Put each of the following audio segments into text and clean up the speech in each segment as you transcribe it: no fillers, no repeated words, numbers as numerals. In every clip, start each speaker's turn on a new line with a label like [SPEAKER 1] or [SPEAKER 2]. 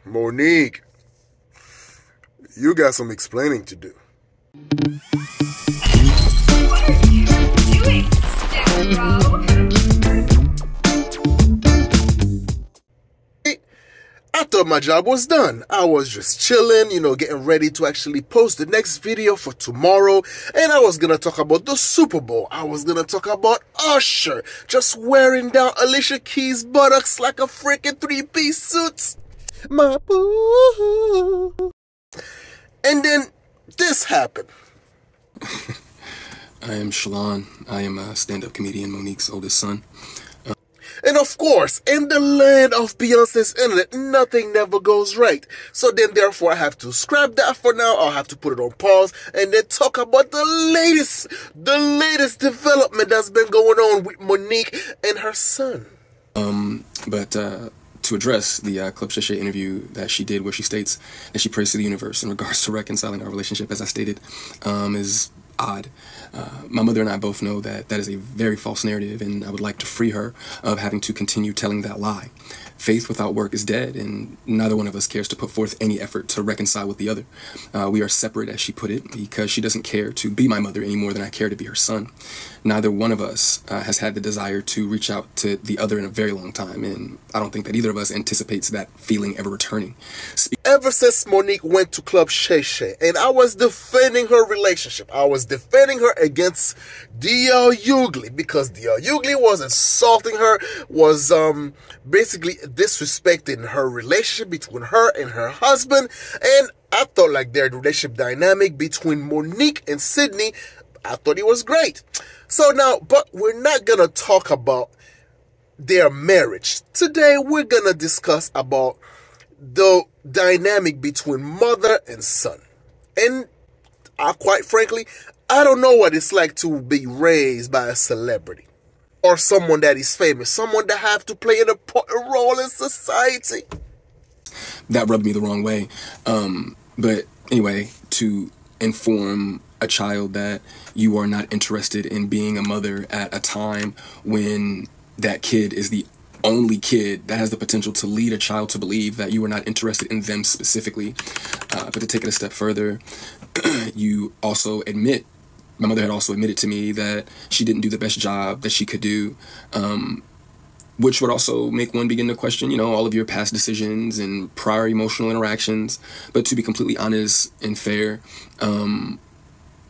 [SPEAKER 1] Monique, you got some explaining to do.
[SPEAKER 2] What are you doing, Sparrow?
[SPEAKER 1] I thought my job was done. I was just chilling, getting ready to actually post the next video for tomorrow. And I was going to talk about the Super Bowl. I was going to talk about Usher just wearing down Alicia Keys' buttocks like a freaking three-piece suit. My boo. And then this happened.
[SPEAKER 3] I am Shalon. I am a stand-up comedian, Monique's oldest son.
[SPEAKER 1] And of course, in the land of Beyonce's internet, nothing never goes right. So then therefore I have to scrap that for now. I'll have to put it on pause and then talk about the latest development that's been going on with Monique and her son.
[SPEAKER 3] To address the Club Shay Shay interview that she did where she states that she prays to the universe in regards to reconciling our relationship, as I stated, is odd. My mother and I both know that that is a very false narrative, and I would like to free her of having to continue telling that lie. Faith without work is dead, and neither one of us cares to put forth any effort to reconcile with the other. We are separate, as she put it, because she doesn't care to be my mother any more than I care to be her son. Neither one of us has had the desire to reach out to the other in a very long time, and I don't think that either of us anticipates that feeling ever returning.
[SPEAKER 1] Ever since Monique went to Club Shay Shay, and I was defending her relationship, I was defending her against D.L. Hughley, because D.L. Hughley was insulting her, was basically disrespecting her relationship between her and her husband, and I thought like their relationship dynamic between Monique and Sydney, I thought it was great. So now, but we're not gonna talk about their marriage. Today we're gonna discuss about the dynamic between mother and son. And quite frankly, I don't know what it's like to be raised by a celebrity or someone that is famous, someone that have to play an important role in society.
[SPEAKER 3] That rubbed me the wrong way. But anyway, to inform a child that you are not interested in being a mother at a time when that kid is the only kid that has the potential to lead a child to believe that you are not interested in them specifically. But to take it a step further, you also admit, my mother had also admitted to me that she didn't do the best job that she could do, which would also make one begin to question, all of your past decisions and prior emotional interactions. But to be completely honest and fair,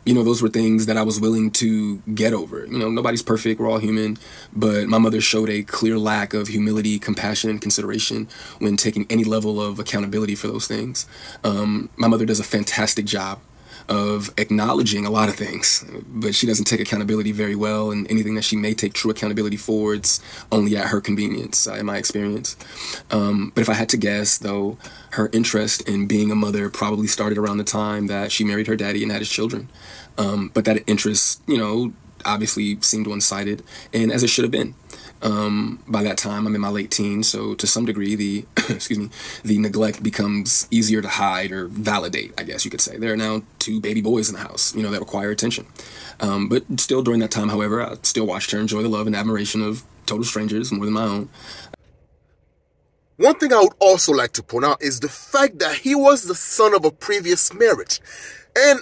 [SPEAKER 3] those were things that I was willing to get over. Nobody's perfect, we're all human, but my mother showed a clear lack of humility, compassion, and consideration when taking any level of accountability for those things. My mother does a fantastic job of acknowledging a lot of things, but she doesn't take accountability very well, and anything that she may take true accountability for, it's only at her convenience, in my experience. But if I had to guess, though, her interest in being a mother probably started around the time that she married her daddy and had his children. But that interest, obviously seemed one-sided, and as it should have been. By that time, I'm in my late teens, so to some degree, the the neglect becomes easier to hide or validate, I guess you could say. There are now 2 baby boys in the house, that require attention. But still, during that time, however, I still watched her enjoy the love and admiration of total strangers more than my own.
[SPEAKER 1] One thing I would also like to point out is the fact that he was the son of a previous marriage. And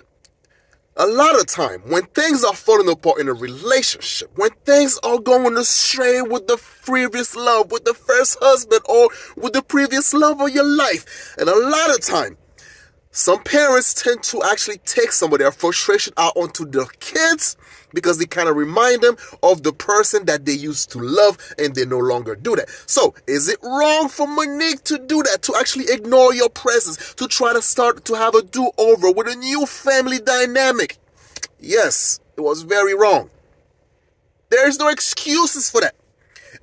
[SPEAKER 1] a lot of time, when things are falling apart in a relationship, when things are going astray with the previous love, with the first husband, or with the previous love of your life, and a lot of time, some parents tend to actually take some of their frustration out onto their kids because they kind of remind them of the person that they used to love, and they no longer do that. So, is it wrong for Monique to do that, to actually ignore your presence, to try to start to have a do-over with a new family dynamic? Yes, it was very wrong. There's no excuses for that.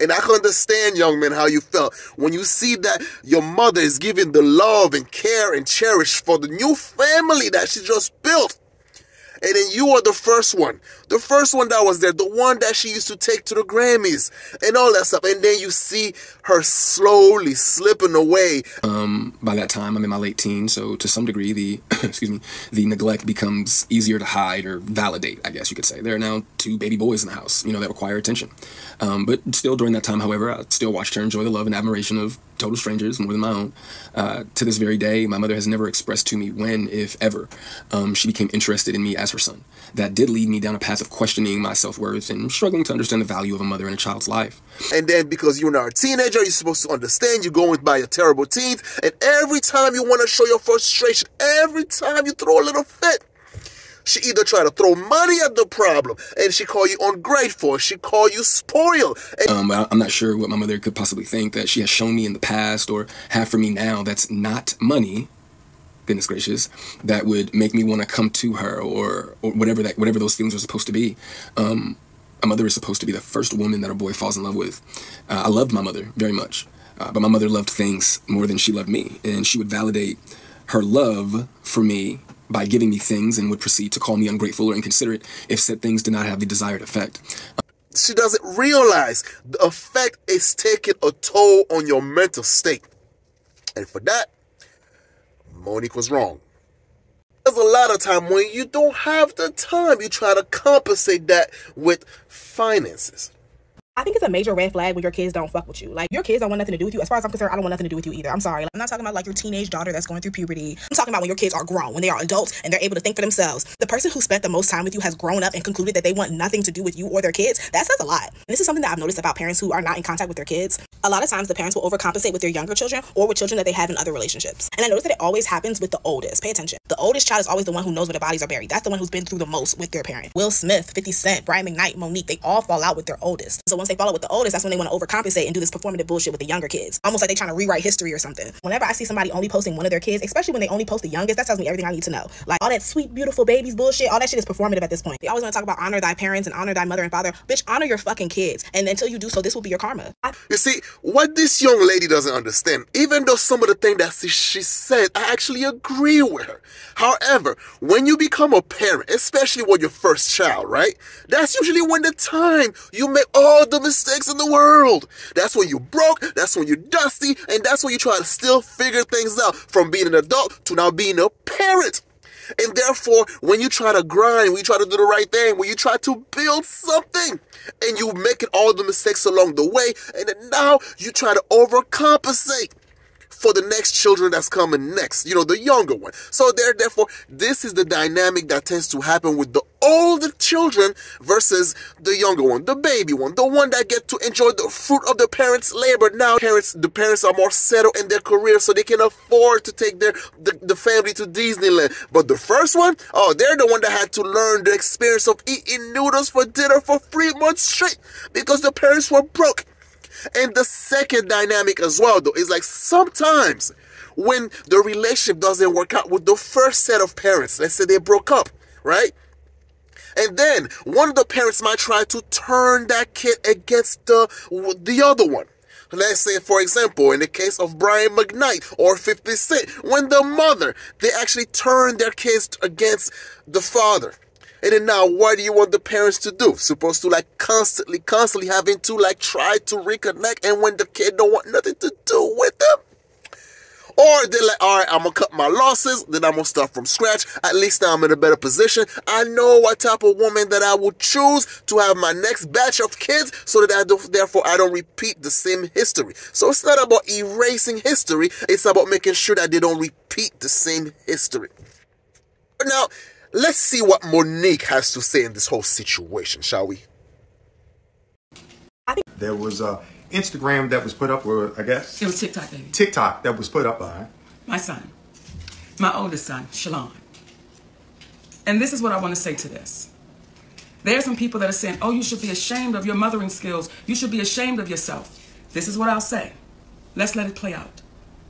[SPEAKER 1] And I can understand, young man, how you felt when you see that your mother is giving the love and care and cherish for the new family that she just built. And then you are the first one that was there, the one that she used to take to the Grammys and all that stuff. And then you see her slowly slipping away.
[SPEAKER 3] By that time, I'm in my late teens, so to some degree, the the neglect becomes easier to hide or validate, I guess you could say. There are now 2 baby boys in the house, that require attention. But still, during that time, however, I still watched her enjoy the love and admiration of total strangers, more than my own. To this very day, my mother has never expressed to me when, if ever, she became interested in me as her son. That did lead me down a path of questioning my self-worth and struggling to understand the value of a mother in a child's life.
[SPEAKER 1] And then because you're now a teenager, you're supposed to understand you're going by your terrible teens, and every time you want to show your frustration, every time you throw a little fit, she either try to throw money at the problem, and she call you ungrateful, she call you spoiled.
[SPEAKER 3] I'm not sure what my mother could possibly think that she has shown me in the past or have for me now that's not money, goodness gracious, that would make me want to come to her or whatever those feelings are supposed to be. A mother is supposed to be the first woman that a boy falls in love with. I loved my mother very much, but my mother loved things more than she loved me, and she would validate her love for me by giving me things and would proceed to call me ungrateful or inconsiderate if said things did not have the desired effect.
[SPEAKER 1] She doesn't realize the effect is taking a toll on your mental state. And for that, Monique was wrong. There's a lot of time when you don't have the time, you try to compensate that with finances.
[SPEAKER 4] I think it's a major red flag when your kids don't fuck with you. Like, your kids don't want nothing to do with you. As far as I'm concerned, I don't want nothing to do with you either. I'm sorry. Like, I'm not talking about like your teenage daughter that's going through puberty. I'm talking about when your kids are grown, when they are adults and they're able to think for themselves. The person who spent the most time with you has grown up and concluded that they want nothing to do with you or their kids. That says a lot. And this is something that I've noticed about parents who are not in contact with their kids. A lot of times the parents will overcompensate with their younger children or with children that they have in other relationships. And I notice that it always happens with the oldest. Pay attention. The oldest child is always the one who knows where their bodies are buried. That's the one who's been through the most with their parent. Will Smith, 50 Cent, Brian McKnight, Monique, they all fall out with their oldest. So once they fall out with the oldest, that's when they want to overcompensate and do this performative bullshit with the younger kids. Almost like they're trying to rewrite history or something. Whenever I see somebody only posting one of their kids, especially when they only post the youngest, that tells me everything I need to know. Like, all that sweet, beautiful babies bullshit, all that shit is performative at this point. They always want to talk about honor thy parents and honor thy mother and father. Bitch, honor your fucking kids. And until you do so, this will be your karma.
[SPEAKER 1] You see, what this young lady doesn't understand, even though some of the things that she said, I actually agree with her. However, when you become a parent, especially with your first child, right? That's usually when the time you make all the mistakes in the world. That's when you broke, that's when you're dusty, and that's when you try to still figure things out from being an adult to now being a parent. And therefore, when you try to grind, when you try to do the right thing, when you try to build something, and you making all the mistakes along the way, and then now you try to overcompensate for the next children that's coming next, you know, the younger one. So therefore, this is the dynamic that tends to happen with the older children versus the younger one, the baby one, the one that get to enjoy the fruit of the parents' labor. Now the parents are more settled in their career, so they can afford to take the family to Disneyland. But the first one, oh, they're the one that had to learn the experience of eating noodles for dinner for 3 months straight because the parents were broke. And the second dynamic as well, though, is like sometimes when the relationship doesn't work out with the first set of parents, let's say they broke up, right? And then one of the parents might try to turn that kid against the other one. Let's say, for example, in the case of Brian McKnight or 50 Cent, when the mother, they actually turn their kids against the father. And then now, what do you want the parents to do? Supposed to like constantly having to like try to reconnect, and when the kid don't want nothing to do with them? Or they're like, all right, I'm going to cut my losses, then I'm going to start from scratch. At least now I'm in a better position. I know what type of woman that I would choose to have my next batch of kids so that therefore I don't repeat the same history. So it's not about erasing history. It's about making sure that they don't repeat the same history. Now, let's see what Monique has to say in this whole situation, shall we?
[SPEAKER 5] There was Instagram that was put up, or I guess
[SPEAKER 6] it was TikTok, baby.
[SPEAKER 5] TikTok that was put up by
[SPEAKER 6] my son, my oldest son, Shalon. And this is what I want to say to this. There are some people that are saying, oh, you should be ashamed of your mothering skills. You should be ashamed of yourself. This is what I'll say. Let's let it play out.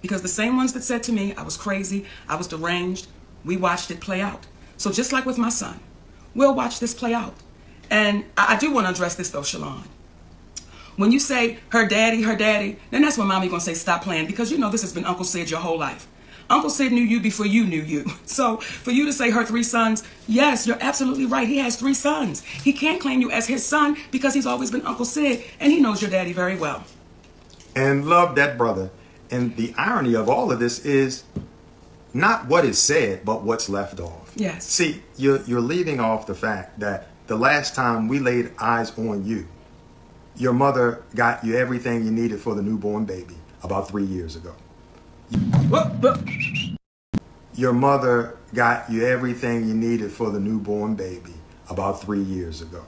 [SPEAKER 6] Because the same ones that said to me, I was crazy, I was deranged, we watched it play out. So just like with my son, we'll watch this play out. And I do want to address this though, Shalon. When you say her daddy, then that's when mommy gonna say stop playing, because you know this has been Uncle Sid your whole life. Uncle Sid knew you before you knew you. So for you to say her 3 sons, yes, you're absolutely right. He has 3 sons. He can't claim you as his son because he's always been Uncle Sid, and he knows your daddy very well.
[SPEAKER 5] And love that brother. And the irony of all of this is not what is said, but what's left off.
[SPEAKER 6] Yes.
[SPEAKER 5] See, you're leaving off the fact that the last time we laid eyes on you, your mother got you everything you needed for the newborn baby. about 3 years ago. Your mother got you everything you needed for the newborn baby about 3 years ago.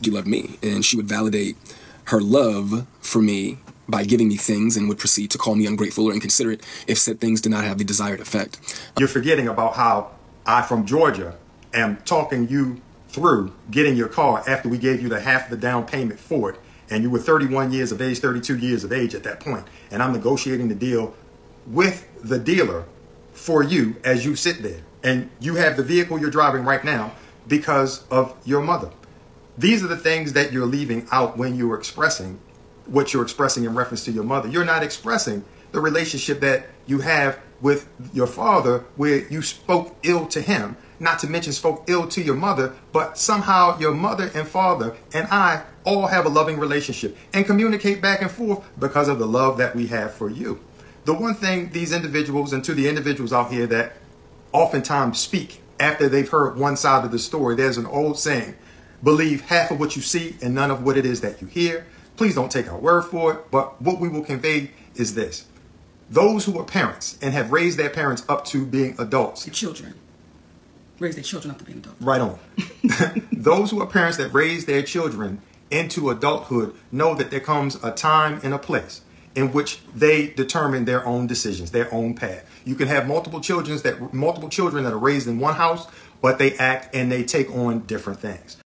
[SPEAKER 3] She loved me, and she would validate her love for me by giving me things and would proceed to call me ungrateful or inconsiderate if said things did not have the desired effect.
[SPEAKER 5] You're forgetting about how I, from Georgia, am talking you through getting your car after we gave you the half the down payment for it. And you were 31 years of age, 32 years of age at that point. And I'm negotiating the deal with the dealer for you as you sit there. And you have the vehicle you're driving right now because of your mother. These are the things that you're leaving out when you're expressing what you're expressing in reference to your mother. You're not expressing the relationship that you have with your father, where you spoke ill to him, not to mention spoke ill to your mother, but somehow your mother and father and I all have a loving relationship and communicate back and forth because of the love that we have for you. The one thing these individuals, and to the individuals out here that oftentimes speak after they've heard one side of the story, there's an old saying, believe half of what you see and none of what it is that you hear. Please don't take our word for it, but what we will convey is this. Those who are parents and have raised their parents up to being adults.
[SPEAKER 6] The children. Raise their children up to being adults.
[SPEAKER 5] Right on. Those who are parents that raise their children into adulthood know that there comes a time and a place in which they determine their own decisions, their own path. You can have multiple children that are raised in one house, but they act and they take on different things.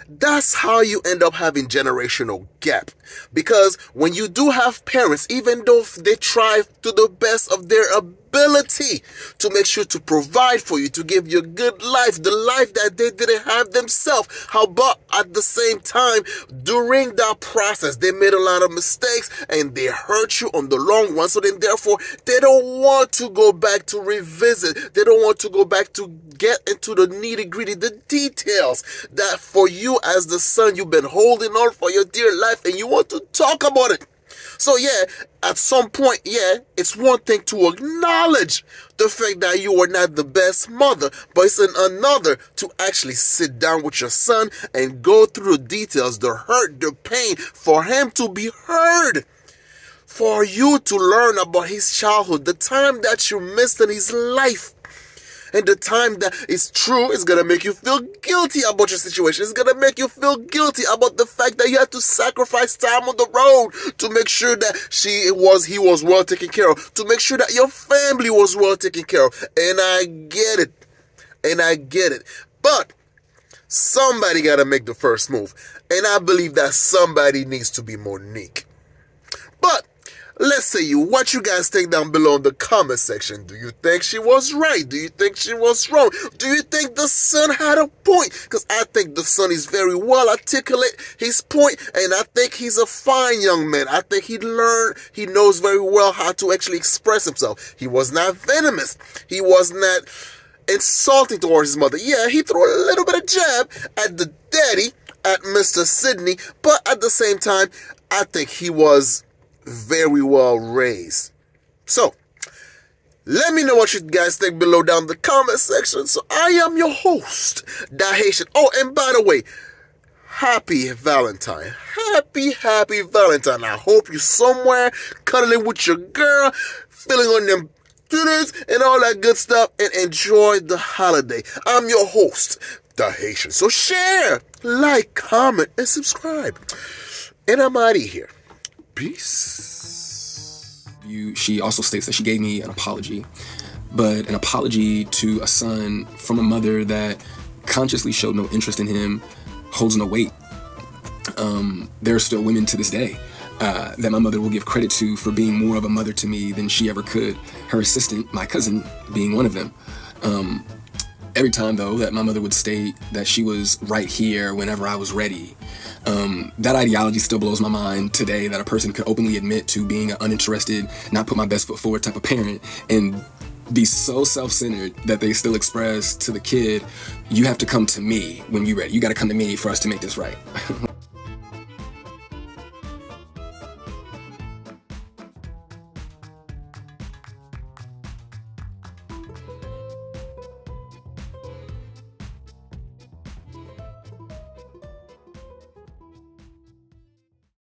[SPEAKER 1] That's how you end up having generational gap. Because when you do have parents, even though they try to the best of their ability to make sure to provide for you, to give you a good life, the life that they didn't have themselves, how about at the same time, during that process, they made a lot of mistakes and they hurt you on the long run. So then therefore, they don't want to go back to revisit. They don't want to go back to get into the nitty gritty, the details that for you as the son, you've been holding on for your dear life and you want to talk about it. So yeah, at some point, yeah, it's one thing to acknowledge the fact that you are not the best mother, but it's another to actually sit down with your son and go through the details, the hurt, the pain, for him to be heard, for you to learn about his childhood, the time that you missed in his life. And the time that is true is going to make you feel guilty about your situation. It's going to make you feel guilty about the fact that you had to sacrifice time on the road to make sure that he was well taken care of, to make sure that your family was well taken care of. And I get it. And I get it. But somebody got to make the first move. And I believe that somebody needs to be Monique. But let's say what you guys think down below in the comment section. Do you think she was right? Do you think she was wrong? Do you think the son had a point? Because I think the son is very well articulate his point, and I think he's a fine young man. I think he knows very well how to actually express himself. He was not venomous. He was not insulting towards his mother. Yeah, he threw a little bit of jab at the daddy, at Mr. Sidney, but at the same time, I think he was very well raised. So let me know what you guys think below down in the comment section. So I am your host, Da Haitian. Oh, and by the way, happy Valentine. Happy Valentine. I hope you're somewhere cuddling with your girl, feeling on them titties and all that good stuff, and enjoy the holiday. I'm your host, Da Haitian. So share, like, comment, and subscribe. And I'm out of here. Peace.
[SPEAKER 3] She also states that she gave me an apology, but an apology to a son from a mother that consciously showed no interest in him holds no weight. There are still women to this day that my mother will give credit to for being more of a mother to me than she ever could. Her assistant, my cousin, being one of them. Every time, though, that my mother would state that she was right here whenever I was ready, that ideology still blows my mind today, that a person could openly admit to being an uninterested, not put my best foot forward type of parent and be so self-centered that they still express to the kid, you have to come to me when you're ready. You got to come to me for us to make this right.